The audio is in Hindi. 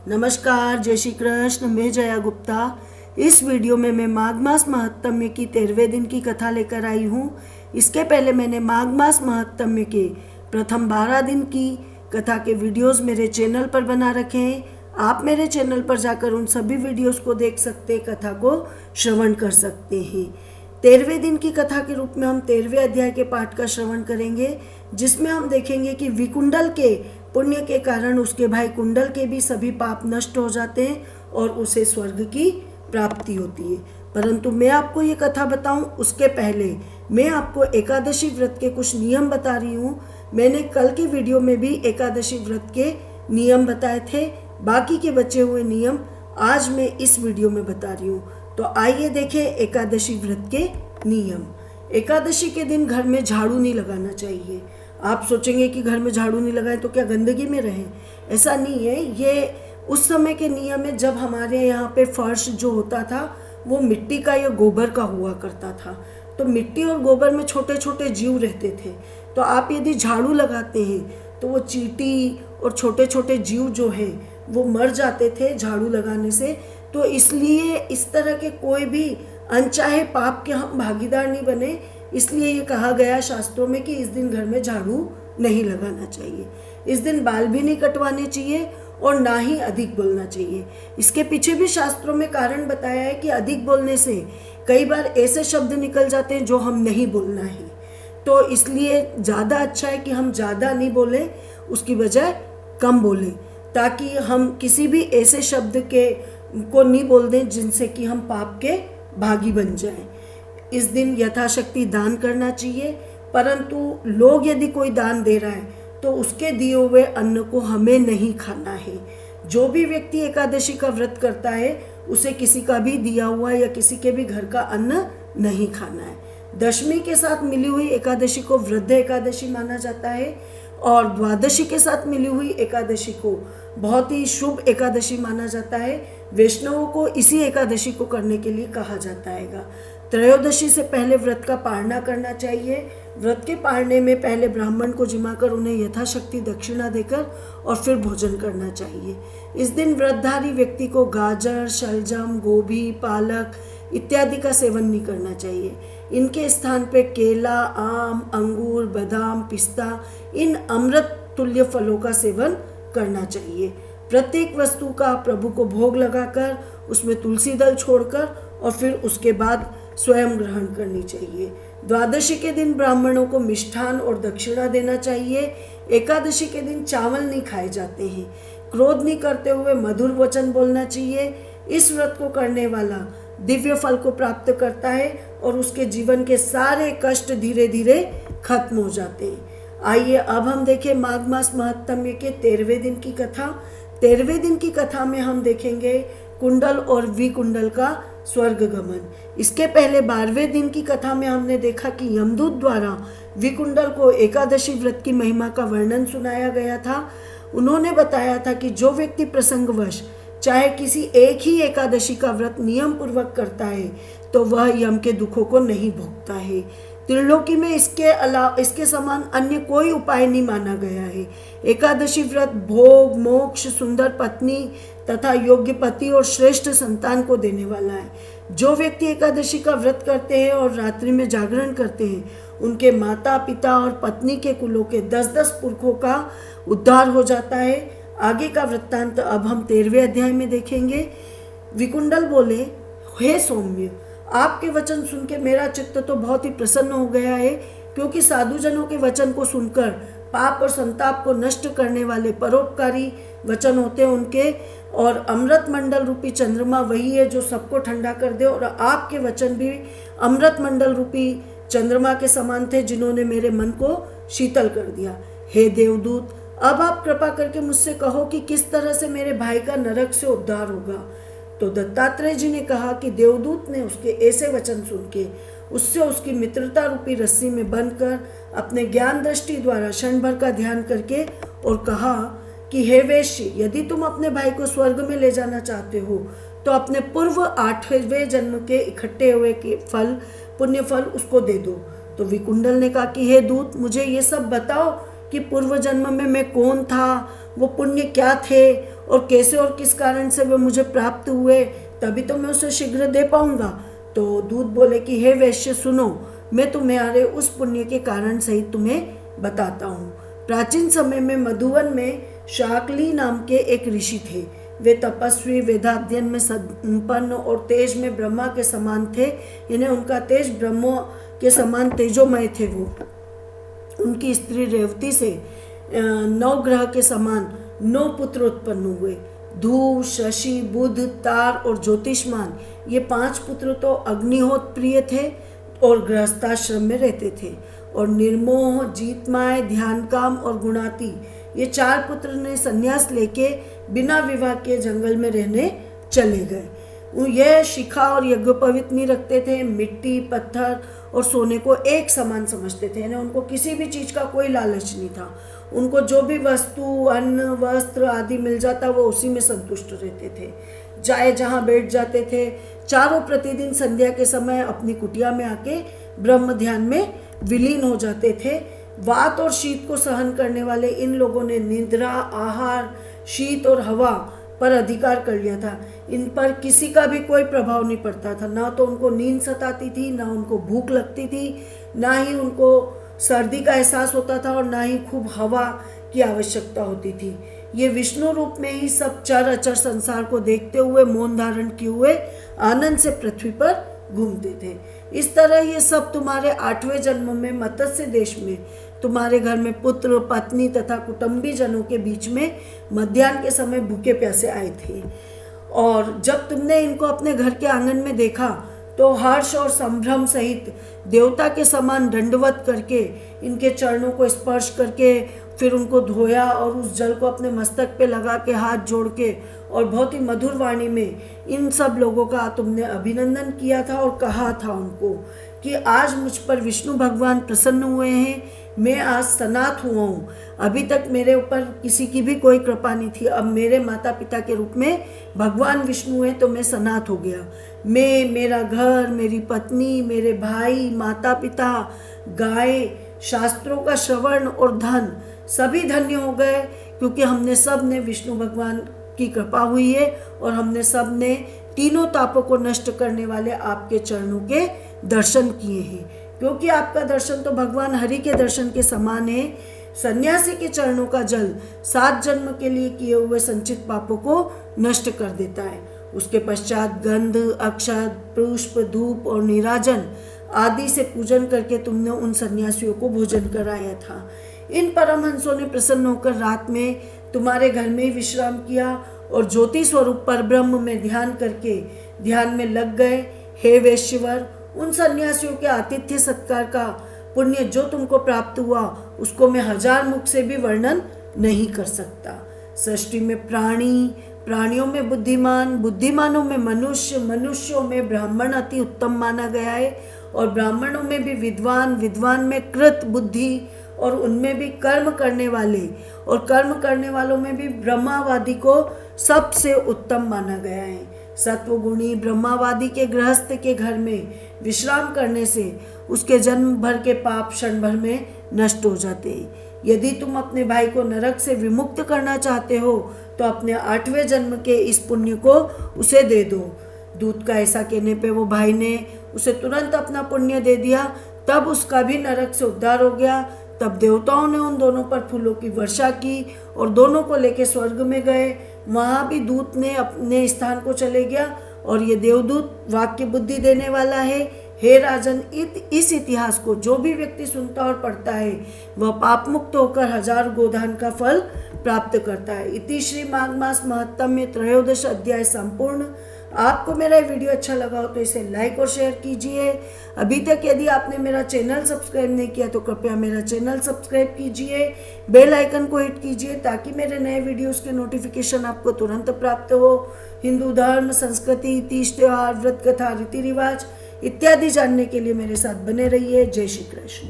नमस्कार, जय श्री कृष्ण। मैं जया गुप्ता। इस वीडियो में मैं माघ मास महात्म्य की 13वें दिन की कथा लेकर आई हूँ। इसके पहले मैंने माघ मास महात्म्य के प्रथम 12 दिन की कथा के वीडियोस मेरे चैनल पर बना रखे हैं। आप मेरे चैनल पर जाकर उन सभी वीडियोस को देख सकते हैं, कथा को श्रवण कर सकते हैं। 13वें दिन की कथा के रूप में हम 13वें अध्याय के पाठ का श्रवण करेंगे, जिसमें हम देखेंगे कि विकुंडल के पुण्य के कारण उसके भाई कुंडल के भी सभी पाप नष्ट हो जाते हैं और उसे स्वर्ग की प्राप्ति होती है। परंतु मैं आपको ये कथा बताऊं उसके पहले मैं आपको एकादशी व्रत के कुछ नियम बता रही हूँ। मैंने कल के वीडियो में भी एकादशी व्रत के नियम बताए थे, बाकी के बचे हुए नियम आज मैं इस वीडियो में बता रही हूँ। तो आइए देखें एकादशी व्रत के नियम। एकादशी के दिन घर में झाड़ू नहीं लगाना चाहिए। आप सोचेंगे कि घर में झाड़ू नहीं लगाए तो क्या गंदगी में रहें? ऐसा नहीं है। ये उस समय के नियम है जब हमारे यहाँ पे फर्श जो होता था वो मिट्टी का या गोबर का हुआ करता था। तो मिट्टी और गोबर में छोटे छोटे जीव रहते थे। तो आप यदि झाड़ू लगाते हैं तो वो चींटी और छोटे छोटे जीव जो हैं वो मर जाते थे झाड़ू लगाने से। तो इसलिए इस तरह के कोई भी अनचाहे पाप के हम भागीदार नहीं बने। इसलिए ये कहा गया शास्त्रों में कि इस दिन घर में झाड़ू नहीं लगाना चाहिए। इस दिन बाल भी नहीं कटवाने चाहिए और ना ही अधिक बोलना चाहिए। इसके पीछे भी शास्त्रों में कारण बताया है कि अधिक बोलने से कई बार ऐसे शब्द निकल जाते हैं जो हम नहीं बोलना है। तो इसलिए ज़्यादा अच्छा है कि हम ज़्यादा नहीं बोलें, उसकी बजाय कम बोलें, ताकि हम किसी भी ऐसे शब्द को नहीं बोल दें जिनसे कि हम पाप के भागी बन जाएं। इस दिन यथाशक्ति दान करना चाहिए, परंतु लोग यदि कोई दान दे रहा है तो उसके दिए हुए अन्न को हमें नहीं खाना है। जो भी व्यक्ति एकादशी का व्रत करता है उसे किसी का भी दिया हुआ या किसी के भी घर का अन्न नहीं खाना है। दशमी के साथ मिली हुई एकादशी को वृद्ध एकादशी माना जाता है और द्वादशी के साथ मिली हुई एकादशी को बहुत ही शुभ एकादशी माना जाता है। वैष्णवों को इसी एकादशी को करने के लिए कहा जाता है। त्रयोदशी से पहले व्रत का पारणा करना चाहिए। व्रत के पारने में पहले ब्राह्मण को जिमाकर उन्हें यथाशक्ति दक्षिणा देकर और फिर भोजन करना चाहिए। इस दिन व्रतधारी व्यक्ति को गाजर, शलजम, गोभी, पालक इत्यादि का सेवन नहीं करना चाहिए। इनके स्थान पे केला, आम, अंगूर, बादाम, पिस्ता इन अमृत तुल्य फलों का सेवन करना चाहिए। प्रत्येक वस्तु का प्रभु को भोग लगाकर उसमें तुलसी दल छोड़कर और फिर उसके बाद स्वयं ग्रहण करनी चाहिए। द्वादशी के दिन ब्राह्मणों को मिष्ठान और दक्षिणा देना चाहिए। एकादशी के दिन चावल नहीं खाए जाते हैं। क्रोध नहीं करते हुए मधुर वचन बोलना चाहिए। इस व्रत को करने वाला दिव्य फल को प्राप्त करता है और उसके जीवन के सारे कष्ट धीरे धीरे खत्म हो जाते हैं। आइए अब हम देखें माघ मास महात्म्य के 13वें दिन की कथा। 13वें दिन की कथा में हम देखेंगे कुंडल और विकुंडल का स्वर्ग गमन। इसके पहले 12वें दिन की कथा में हमने देखा कि यमदूत द्वारा विकुंडल को एकादशी व्रत की महिमा का वर्णन सुनाया गया था। उन्होंने बताया था कि जो व्यक्ति प्रसंगवश चाहे किसी एक ही एकादशी का व्रत नियम पूर्वक करता है तो वह यम के दुखों को नहीं भोगता है। त्रिलोकी में इसके समान अन्य कोई उपाय नहीं माना गया है। एकादशी व्रत भोग, मोक्ष, सुंदर पत्नी तथा योग्य पति और श्रेष्ठ संतान को देने वाला है। जो व्यक्ति एकादशी का व्रत करते हैं और रात्रि में जागरण करते हैं उनके माता पिता और पत्नी के कुलों के 10-10 पुरखों का उद्धार हो जाता है। आगे का वृत्तांत अब हम 13वें अध्याय में देखेंगे। विकुंडल बोले, हे सौम्य, आपके वचन सुन के मेरा चित्त तो बहुत ही प्रसन्न हो गया है, क्योंकि साधुजनों के वचन को सुनकर पाप और संताप को नष्ट करने वाले परोपकारी वचन होते हैं उनके। और अमृत मंडल रूपी चंद्रमा वही है जो सबको ठंडा कर दे, और आपके वचन भी अमृत मंडल रूपी चंद्रमा के समान थे जिन्होंने मेरे मन को शीतल कर दिया। हे देवदूत, अब आप कृपा करके मुझसे कहो कि किस तरह से मेरे भाई का नरक से उद्धार होगा। तो दत्तात्रेय जी ने कहा कि देवदूत ने उसके ऐसे वचन सुन के उससे उसकी मित्रता रूपी रस्सी में बंधकर अपने ज्ञान दृष्टि द्वारा क्षण भर का ध्यान करके और कहा कि हे वेश्य, यदि तुम अपने भाई को स्वर्ग में ले जाना चाहते हो तो अपने पूर्व 8वें जन्म के इकट्ठे हुए के फल, पुण्य फल उसको दे दो। तो विकुंडल ने कहा कि हे दूत, मुझे ये सब बताओ कि पूर्व जन्म में मैं कौन था, वो पुण्य क्या थे और कैसे और किस कारण से वे मुझे प्राप्त हुए, तभी तो मैं उसे शीघ्र दे पाऊंगा। तो दूत बोले कि हे वैश्य सुनो, मैं तुम्हारे उस पुण्य के कारण सहित तुम्हें बताता हूँ। प्राचीन समय में मधुवन में शाकली नाम के एक ऋषि थे। वे तपस्वी, वेदाध्ययन में संपन्न और तेज में ब्रह्मा के समान थे, यानी उनका तेज ब्रह्मा के समान तेजोमय थे। वो उनकी स्त्री रेवती से 9 ग्रह के समान 9 पुत्र उत्पन्न हुए। ध्रुव, शशि, बुध, तार और ज्योतिष्मान, ये 5 पुत्र तो अग्निहोत्र प्रिय थे और गृहस्थाश्रम में रहते थे। और निर्मोह, जीतमाय, ध्यानकाम और गुणाती, ये 4 पुत्र ने संन्यास लेके बिना विवाह के जंगल में रहने चले गए। यह शिखा और यज्ञोपवीत नहीं रखते थे। मिट्टी, पत्थर और सोने को एक समान समझते थे, यानी उनको किसी भी चीज़ का कोई लालच नहीं था। उनको जो भी वस्तु, अन्न, वस्त्र आदि मिल जाता वो उसी में संतुष्ट रहते थे। चाहे जहाँ बैठ जाते थे। चारों प्रतिदिन संध्या के समय अपनी कुटिया में आके ब्रह्म ध्यान में विलीन हो जाते थे। वात और शीत को सहन करने वाले इन लोगों ने निद्रा, आहार, शीत और हवा पर अधिकार कर लिया था। इन पर किसी का भी कोई प्रभाव नहीं पड़ता था। ना तो उनको नींद सताती थी, ना उनको भूख लगती थी, ना ही उनको सर्दी का एहसास होता था और ना ही खूब हवा की आवश्यकता होती थी। ये विष्णु रूप में ही सब चर अचर संसार को देखते हुए मौन धारण किए हुए आनंद से पृथ्वी पर घूमते थे। इस तरह ये सब तुम्हारे 8वें जन्म में मत्स्य देश में तुम्हारे घर में पुत्र, पत्नी तथा कुटुंबी जनों के बीच में मध्याह्न के समय भूखे प्यासे आए थे। और जब तुमने इनको अपने घर के आंगन में देखा तो हर्ष और संभ्रम सहित देवता के समान दंडवत करके, इनके चरणों को स्पर्श करके फिर उनको धोया और उस जल को अपने मस्तक पे लगा के हाथ जोड़ के और बहुत ही मधुर वाणी में इन सब लोगों का तुमने अभिनंदन किया था और कहा था उनको कि आज मुझ पर विष्णु भगवान प्रसन्न हुए हैं। मैं आज सनाथ हुआ हूँ। अभी तक मेरे ऊपर किसी की भी कोई कृपा नहीं थी। अब मेरे माता पिता के रूप में भगवान विष्णु हैं तो मैं सनाथ हो गया। मैं, मेरा घर, मेरी पत्नी, मेरे भाई, माता पिता, गाय, शास्त्रों का श्रवण और धन सभी धन्य हो गए, क्योंकि हमने सब ने विष्णु भगवान की कृपा हुई है और हमने सब ने तीनों तापों को नष्ट करने वाले आपके चरणों के दर्शन किए हैं। क्योंकि आपका दर्शन तो भगवान हरि के दर्शन के समान है। सन्यासी के चरणों का जल 7 जन्म के लिए किए हुए संचित पापों को नष्ट कर देता है। उसके पश्चात गंध, अक्षत, पुष्प, धूप और नीराजन आदि से पूजन करके तुमने उन सन्यासियों को भोजन कराया था। इन परमहंसों ने प्रसन्न होकर रात में तुम्हारे घर में ही विश्राम किया और ज्योति स्वरूप परब्रह्म में ध्यान करके ध्यान में लग गए। हे वैश्यवर, उन सन्यासियों के आतिथ्य सत्कार का पुण्य जो तुमको प्राप्त हुआ उसको मैं 1000 मुख से भी वर्णन नहीं कर सकता। सृष्टि में प्राणी, प्राणियों में बुद्धिमान, बुद्धिमानों में मनुष्य, मनुष्यों में ब्राह्मण अति उत्तम माना गया है और ब्राह्मणों में भी विद्वान, विद्वान में कृत बुद्धि और उनमें भी कर्म करने वाले और कर्म करने वालों में भी ब्रह्मावादी को सबसे उत्तम माना गया है। सत्वगुणी ब्रह्मावादी के गृहस्थ के घर में विश्राम करने से उसके जन्म भर के पाप क्षण भर में नष्ट हो जाते हैं। यदि तुम अपने भाई को नरक से विमुक्त करना चाहते हो तो अपने 8वें जन्म के इस पुण्य को उसे दे दो। दूत का ऐसा कहने पे वो भाई ने उसे तुरंत अपना पुण्य दे दिया। तब उसका भी नरक से उद्धार हो गया। तब देवताओं ने उन दोनों पर फूलों की वर्षा की और दोनों को लेकर स्वर्ग में गए। वहाँ भी दूत ने अपने स्थान को चले गया और ये देवदूत वाक्य बुद्धि देने वाला है। हे राजन, इस इतिहास को जो भी व्यक्ति सुनता और पढ़ता है वह पाप मुक्त होकर 1000 गोदान का फल प्राप्त करता है। इति श्री माघ मास महत्तम 13 अध्याय संपूर्ण। आपको मेरा वीडियो अच्छा लगा हो तो इसे लाइक और शेयर कीजिए। अभी तक यदि आपने मेरा चैनल सब्सक्राइब नहीं किया तो कृपया मेरा चैनल सब्सक्राइब कीजिए, बेल आइकन को हिट कीजिए ताकि मेरे नए वीडियोस के नोटिफिकेशन आपको तुरंत प्राप्त हो। हिंदू धर्म, संस्कृति, तीज त्योहार, व्रत कथा, रीति रिवाज इत्यादि जानने के लिए मेरे साथ बने रहिए। जय श्री कृष्ण।